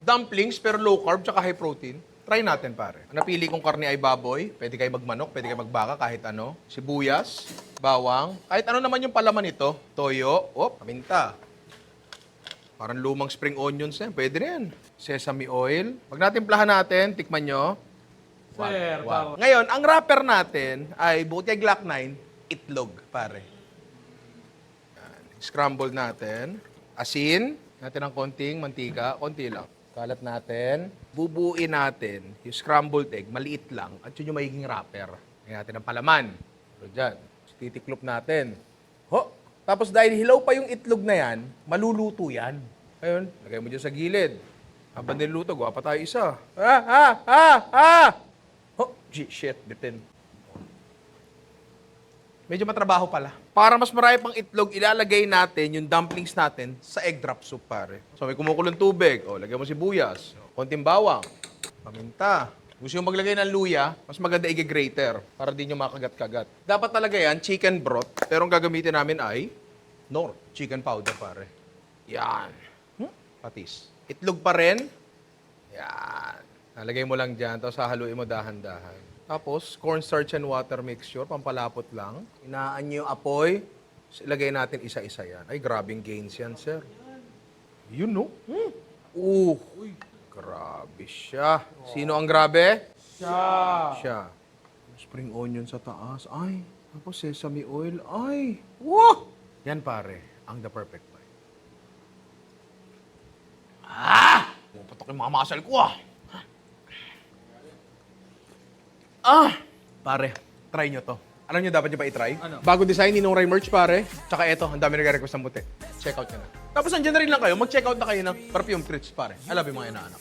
dumplings pero low carb tsaka high protein. Try natin, pare. Ang napili kong karne ay baboy. Pwede kayo magmanok, pwede kayo magbaka, kahit ano. Sibuyas, bawang. Kahit ano naman yung palaman nito. Toyo, paminta. Parang lumang spring onions yan. Pwede na yan. Sesame oil. Pag natimplahan natin, tikman nyo. Sir, bawang. Ngayon, ang wrapper natin ay bukod kay Glock 9, itlog, pare. Yan. Scramble natin. Asin. Natin ng konting mantika. Konti lang. Kalat natin. Bubuuin natin yung scrambled egg. Maliit lang. At yun yung magiging wrapper. Ngayon natin ang palaman. So, dyan. Titiklop natin. Tapos dahil hilaw pa yung itlog na yan, maluluto yan. Ayun, lagay mo dyan sa gilid. Habang niluto, gawa pa tayo isa. Shit, bitin. Medyo matrabaho pala. Para mas marami pang itlog, ilalagay natin yung dumplings natin sa egg drop soup, pare. So may kumukulong tubig. Lagay mo sibuyas. Konting bawang. Paminta. Gusto yung maglagay ng luya, mas maganda i-grater para di nyo makagat-kagat. Dapat talaga yan, chicken broth. Pero ang gagamitin namin ay Knorr, chicken powder, pare. Yan. Patis. Itlog pa rin. Yan. Nalagay mo lang dyan, tapos hahaluin mo dahan-dahan. Tapos, cornstarch and water mixture, pampalapot lang. Inaan nyo yung apoy. Ilagay natin isa-isa yan. Ay, grabing gains yan, sir. Yun, no? Uy, grabe siya. Sino ang grabe? Siya. Spring onion sa taas. Ay, tapos sesame oil. Ay, wow! Yan, pare, ang the perfect bite. Puputok yung mga muscle ko, Pare, try nyo to. Alam nyo dapat nyo pa i-try? Ano? Bago design, Ninong Ray merch, pare. Tsaka eto, ang dami nag-request ng buti. Check out nyo na. Tapos andyan na rin lang kayo, mag-check out na kayo ng perfume treats, pare. I love yung mga inaanak.